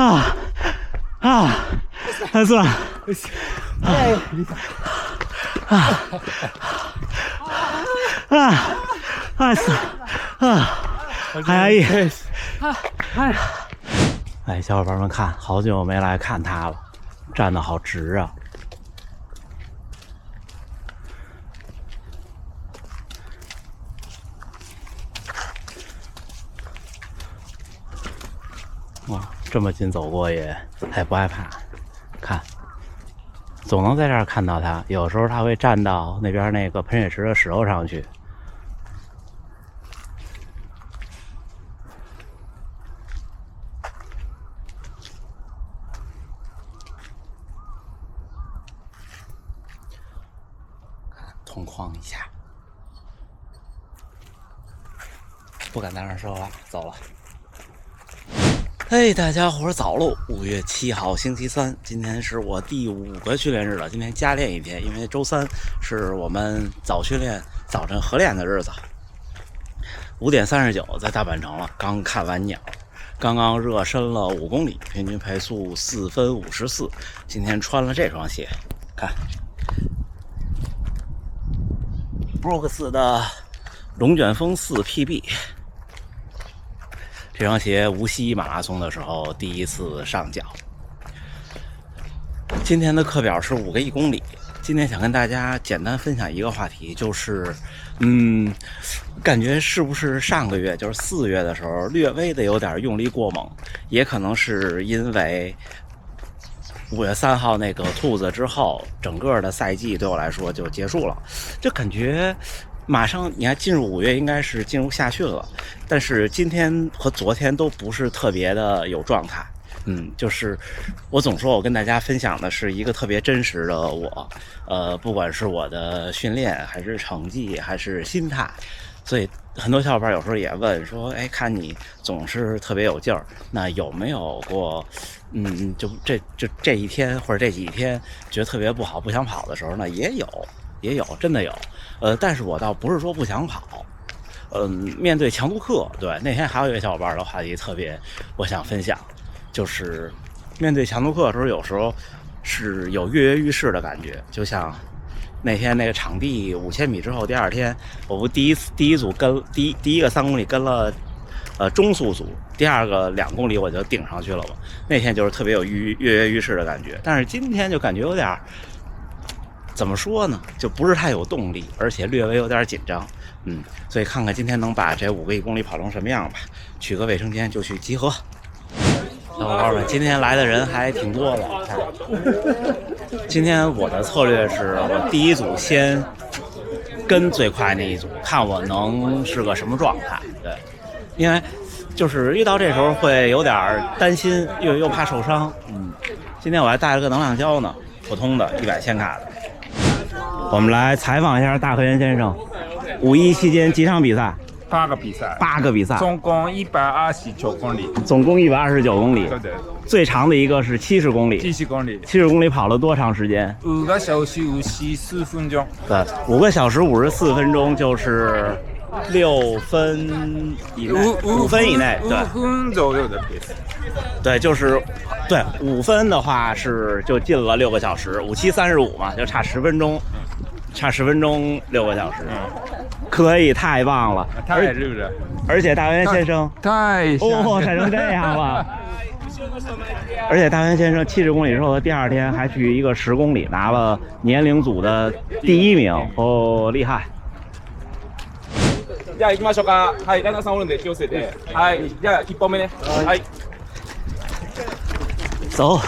啊啊！太酸了！哎，太酸啊！还压抑。哎，小伙伴们看，好久没来看他了，站得好直啊！哇，这么近走过也不害怕，看，总能在这儿看到它。有时候它会站到那边那个喷水池的石头上去。同框一下，不敢在那儿说话，走了。嘿，大家伙早喽！5月7号星期三，今天是我第5个训练日了。今天加练一天，因为周3是我们早训练、早晨合练的日子。5点39在大阪城了，刚看完鸟，刚刚热身了5公里，平均配速4分54。今天穿了这双鞋，看，Brooks 的龙卷风4 PB。这双鞋无锡马拉松的时候第一次上脚。今天的课表是5个1公里。今天想跟大家简单分享一个话题，就是感觉是不是上个月就是4月的时候略微的有点用力过猛，也可能是因为5月3号那个兔子之后，整个的赛季对我来说就结束了，就感觉马上你看进入5月应该是进入夏训了，但是今天和昨天都不是特别的有状态。就是我总说我跟大家分享的是一个特别真实的我，不管是我的训练还是成绩还是心态，所以很多小伙伴有时候也问说，哎，看你总是特别有劲儿，那有没有过就这一天或者这几天觉得特别不好不想跑的时候呢？也有真的有，但是我倒不是说不想跑，面对强度课，对，那天还有一个小伙伴的话题特别我想分享，就是面对强度课的时候，有时候是有跃跃欲试的感觉，就像那天那个场地5000米之后，第2天我不第一组跟第一个3公里跟了中速组，第2个2公里我就顶上去了嘛。那天就是特别有跃跃欲试的感觉，但是今天就感觉有点怎么说呢，就不是太有动力，而且略微有点紧张。所以看看今天能把这5个1公里跑成什么样吧。取个卫生间就去集合。小伙伴们，今天来的人还挺多的。今天我的策略是我第一组先跟最快那一组，看我能是个什么状态。对，因为就是遇到这时候会有点担心，又怕受伤。今天我还带了个能量胶呢，普通的100千卡的。我们来采访一下大河源先生，5·1期间几场比赛8个比赛，8个比赛，总共129公里，总共129公里。对的，最长的一个是70公里70公里，70公里跑了多长时间？5个小时54分钟。对，5个小时54分钟就是6分以内，5分以内，对，5分左右的配速。对，就是对5分的话是就进了6个小时，5、7、35嘛，就差10分钟，差10分钟6个小时。可以，太棒了，太热了，而且大元先生太晒成这样了。而且大元先生70公里之后的第2天还去一个10公里拿了年龄组的第1名，厉害。じゃあ行きましょうか。はい、ランナーさんおるんで気をつけて。はい、じゃあ1本目ね。はい。走。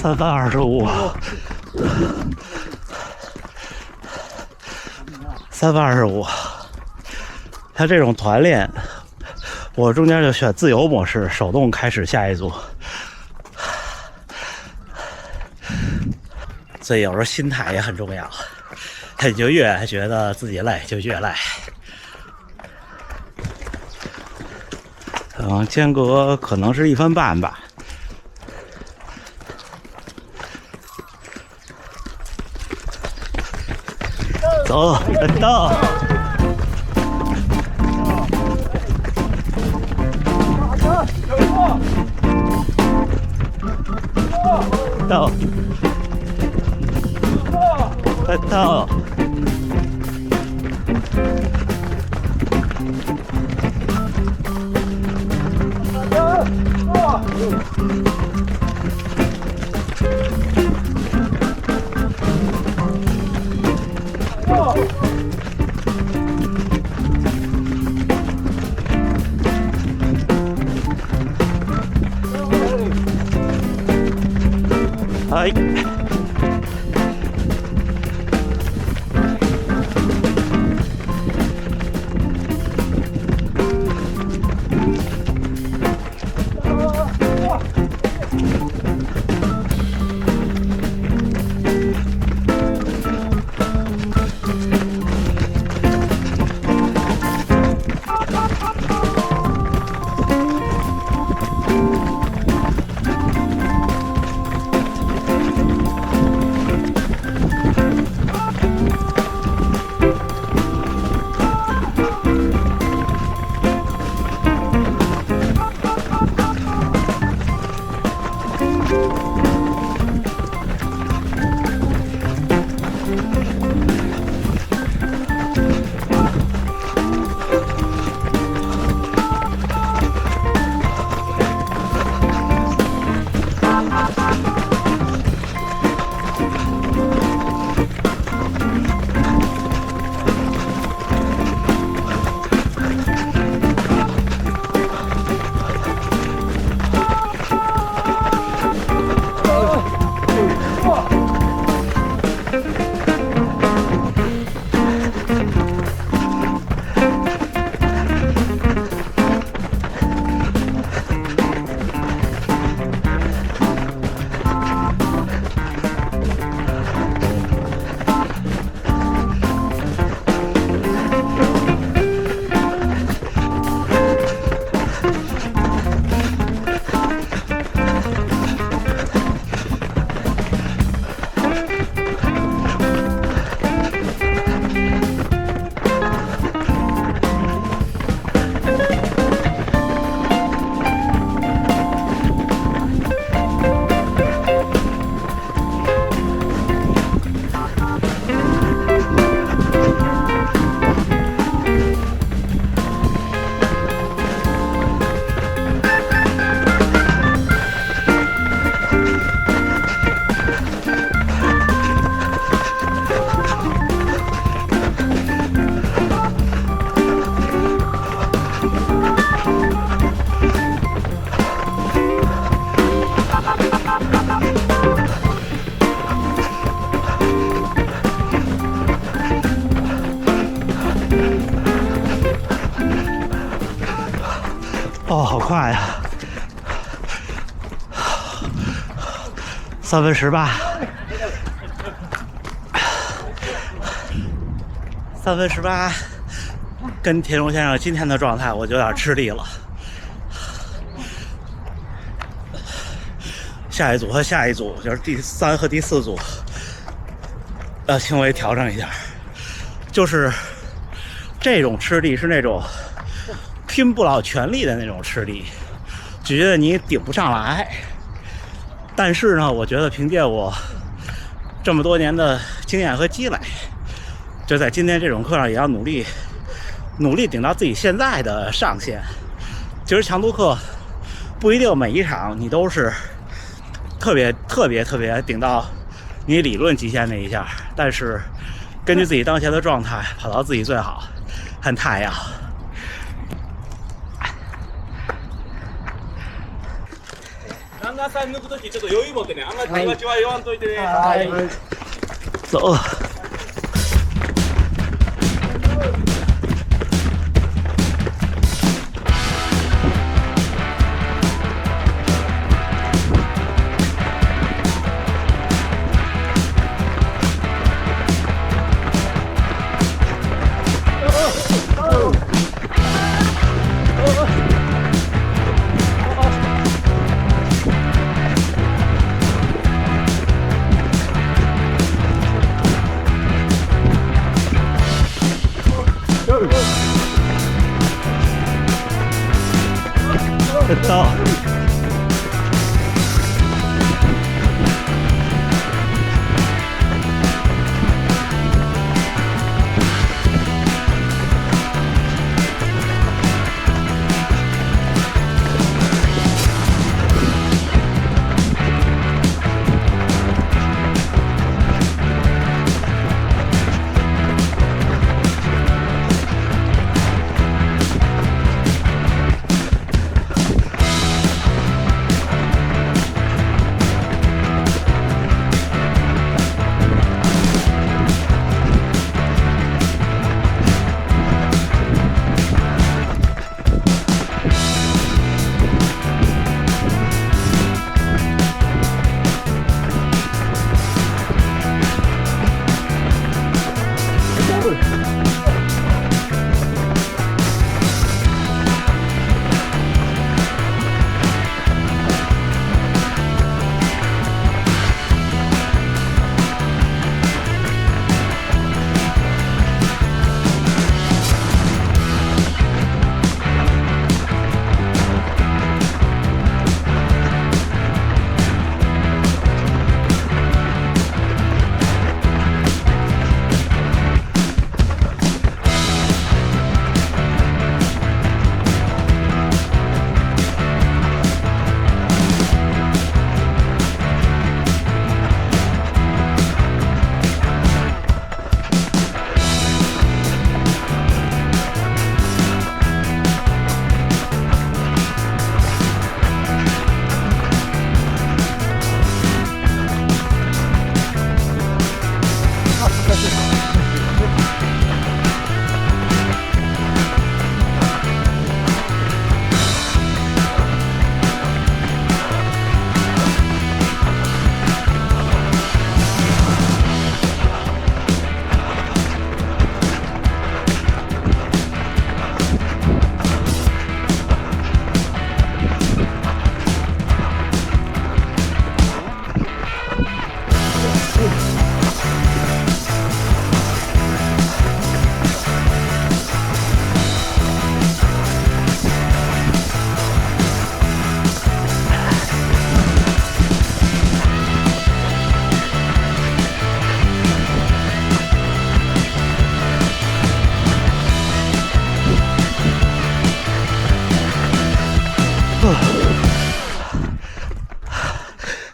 3分25，3分25。它这种团练，我中间就选自由模式，手动开始下一组。所以有时候心态也很重要，你就越觉得自己累就越累。间隔可能是1分半吧。走，到。到。到。はい。哦，好快呀！3分18，3分18，跟田中先生今天的状态，我就有点吃力了。下一组和下一组就是第3和第4组，轻微调整一下。就是这种吃力是那种拼不了全力的那种吃力，就觉得你顶不上来。但是呢，我觉得凭借我这么多年的经验和积累，就在今天这种课上也要努力顶到自己现在的上限。其实强度课不一定每一场你都是特别顶到你理论极限那一下，但是根据自己当前的状态跑到自己最好，看太阳。旦那さん抜くときちょっと余裕持ってね。あんまり気は言わんといてね。走。됐다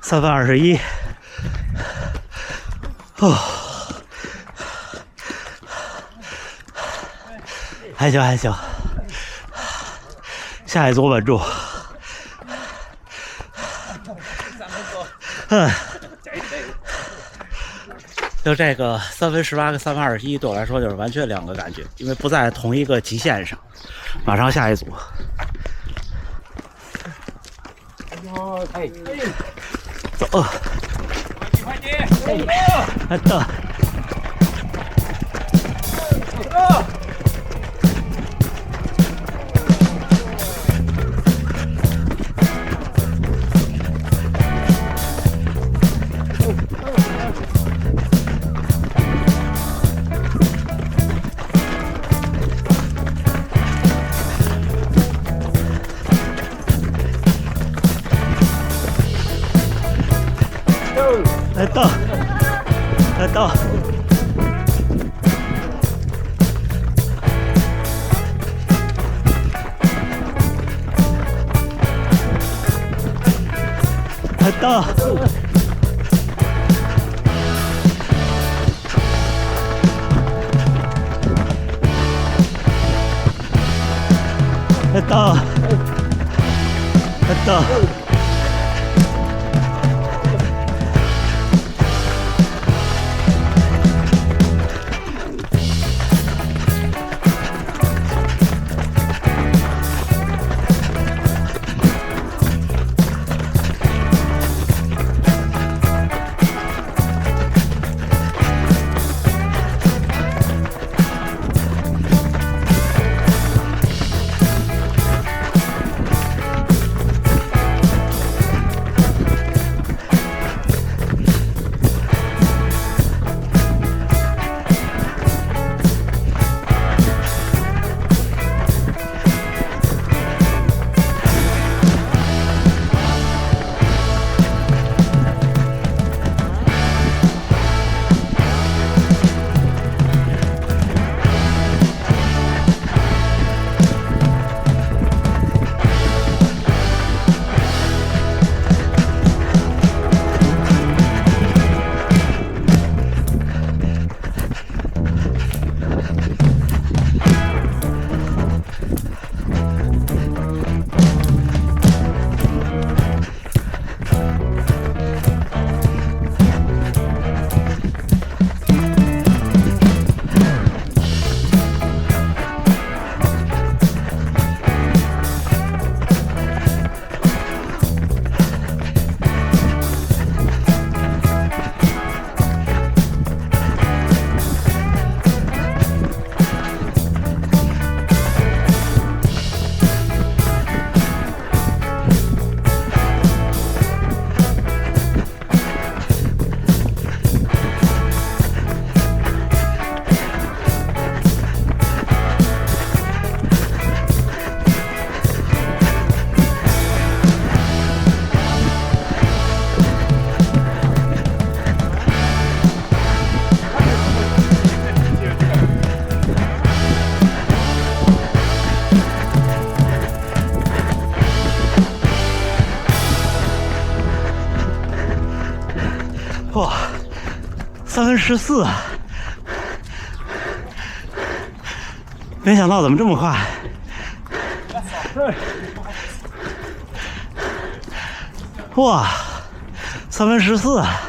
.3分21。还行还行，下一组稳住。就这个3分18跟3分21对我来说就是完全两个感觉，因为不在同一个极限上。马上下一组。走。快点！됐다. 됐다. 됐다. 됐다. 됐다. 3分14啊！没想到怎么这么快。哇，3分14啊！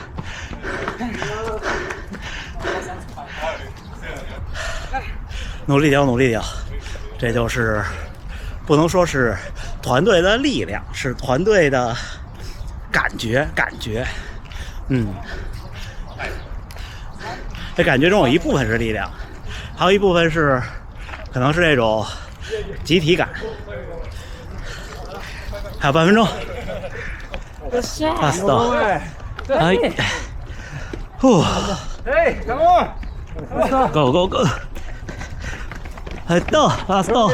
努力点，努力点，这就是不能说是团队的力量，是团队的感觉。这感觉中有一部分是力量，还有一部分是可能是这种集体感。还有半分钟。ラスト。はい。呼。Go go go。ラスト。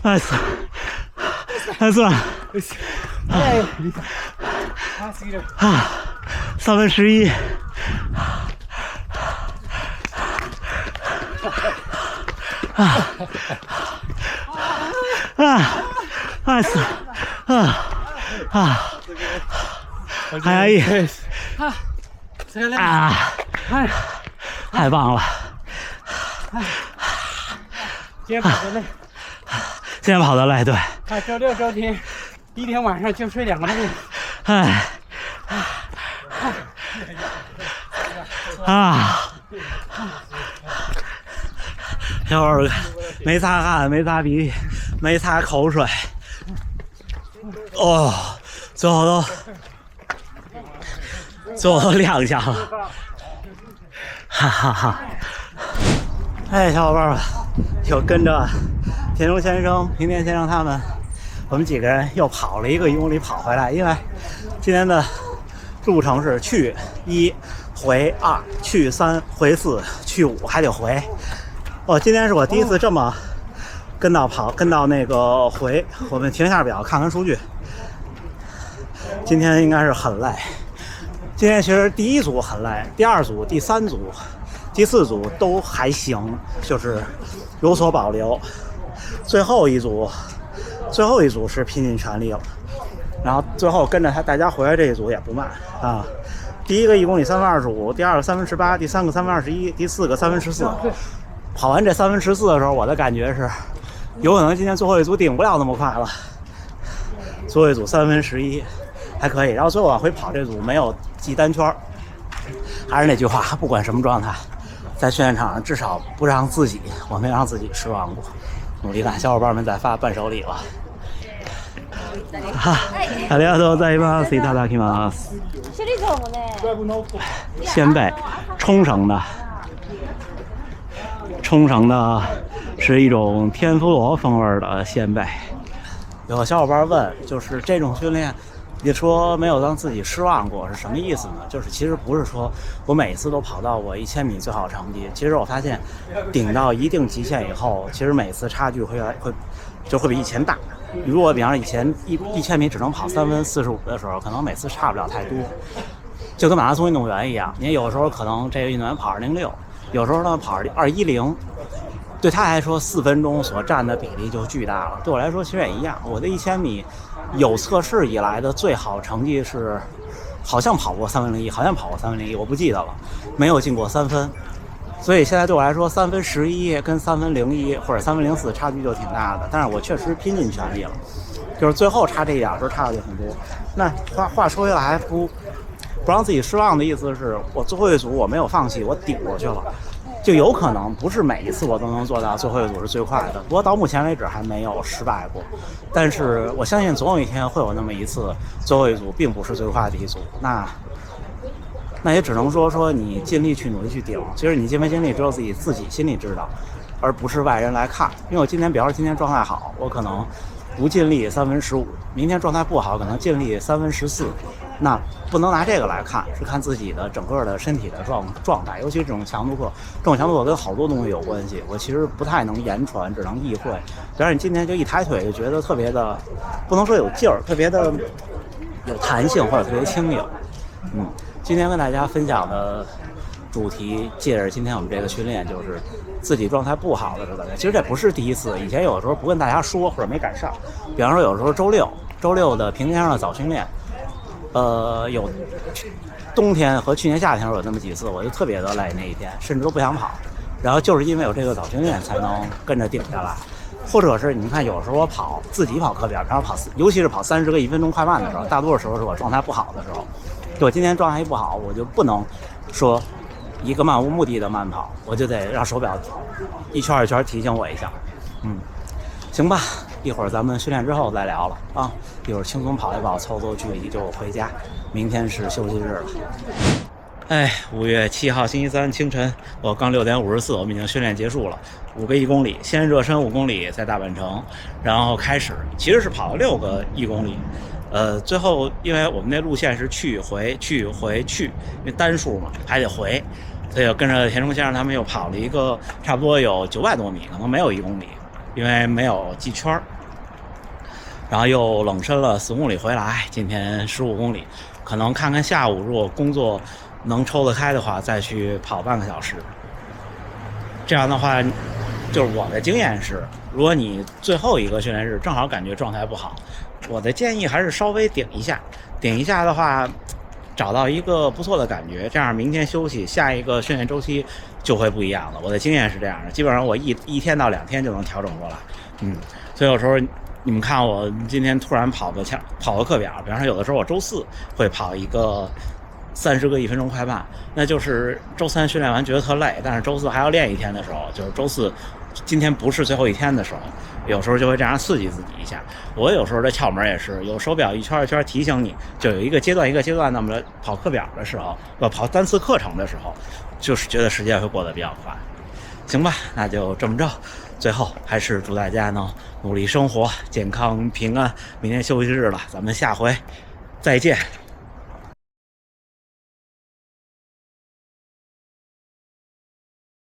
ナイス。ナイスワン。はあ、3分11。ナイス。早い。太棒了。今天跑得累，今天跑得累，对。周六周天，一天晚上就睡2个钟。小会儿没擦汗，没擦鼻涕，没擦口水。最后都最后都亮相了，哈哈哈。哎，小伙伴们，就跟着田中先生、平田先生他们，我们几个人又跑了1个1公里跑回来。因为今天的路程是去1回2，去3回4，去5还得回。今天是我第一次这么跟到那个回。我们停下表看看数据，今天应该是很累。今天其实第1组很累，第2组、第3组、第4组都还行，就是有所保留。最后一组是拼尽全力了，然后最后跟着大家回来这一组也不慢啊。第1个1公里3分25，第2个3分18，第3个3分21，第4个3分14。跑完这3分14的时候，我的感觉是，有可能今天最后一组顶不了那么快了。最后一组3分11，还可以。然后最后往回跑这组没有记单圈，还是那句话，不管什么状态，在训练场上至少不让我没让自己失望过。努力干，小伙伴们在发伴手礼了。ありがとうございます。いただきます。鲜贝，冲绳的是一种天妇罗风味的鲜贝。有小伙伴问，就是这种训练，你说没有让自己失望过是什么意思呢？就是其实不是说我每次都跑到我1000米最好成绩，其实我发现顶到一定极限以后，其实每次差距会比以前大。如果比方说以前1000米只能跑3分45的时候，可能每次差不了太多。就跟马拉松运动员一样，你有时候可能这个运动员跑206，有时候呢跑210，对他来说4分钟所占的比例就巨大了。对我来说其实也一样，我的1000米有测试以来的最好成绩是，好像跑过3分01，好像跑过3分01，我不记得了，没有进过3分。所以现在对我来说，3分11跟3分01或者3分04差距就挺大的，但是我确实拼尽全力了，就是最后差这一点时候差的就很多。那话说回来，不让自己失望的意思是我最后一组我没有放弃，我顶过去了。就有可能不是每一次我都能做到最后一组是最快的，不过到目前为止还没有失败过。但是我相信总有一天会有那么一次，最后一组并不是最快的一组，那也只能说你尽力去努力去顶。其实你尽没尽力只有自己心里知道，而不是外人来看。因为我今天比方说今天状态好，我可能不尽力3分15，明天状态不好可能尽力3分14，那不能拿这个来看，是看自己的整个的身体的状态。尤其这种强度课跟好多东西有关系，我其实不太能言传，只能意会。比方你今天就一抬腿就觉得特别的，不能说有劲儿，特别的有弹性或者特别轻盈。今天跟大家分享的主题，借着今天我们这个训练，就是自己状态不好的时候，其实这不是第一次，以前有的时候不跟大家说或者没赶上。比方说有时候周六的平天上的早训练，有冬天和去年夏天有那么几次，我就特别的累，那一天甚至都不想跑，然后就是因为有这个早训练才能跟着顶下来。或者是你看有时候我自己跑课表，然后尤其是跑30个1分钟快慢的时候，大多数时候是我状态不好的时候。对我今天状态一不好，我就不能说一个漫无目的的慢跑，我就得让手表一圈一圈提醒我一下。行吧，一会儿咱们训练之后再聊了啊，一会儿轻松跑一跑，凑距离就回家，明天是休息日了。5月7号星期三清晨，我刚6点54，我们已经训练结束了，5个1公里，先热身5公里在大阪城，然后开始其实是跑了6个1公里。最后因为我们那路线是去回，因为单数嘛还得回，所以跟着田中先生他们又跑了一个差不多有900多米，可能没有1公里，因为没有记圈，然后又冷身了4公里回来，今天15公里，可能看看下午如果工作能抽得开的话，再去跑半个小时。这样的话，就是我的经验是，如果你最后一个训练日正好感觉状态不好，我的建议还是稍微顶一下的话，找到一个不错的感觉，这样明天休息，下一个训练周期就会不一样了。我的经验是这样的，基本上我一天到2天就能调整过来。所以有时候你们看我今天突然跑个课表，比方说有的时候我周4会跑一个30个1分钟快慢，那就是周3训练完觉得特累，但是周4还要练1天的时候，就是周4今天不是最后一天的时候，有时候就会这样刺激自己一下。我有时候的窍门也是，有手表一圈一圈提醒你，就有一个阶段一个阶段那么跑课表的时候，跑单次课程的时候，就是觉得时间会过得比较快。行吧，那就这么着。最后还是祝大家呢努力生活，健康平安。明天休息日了，咱们下回再见。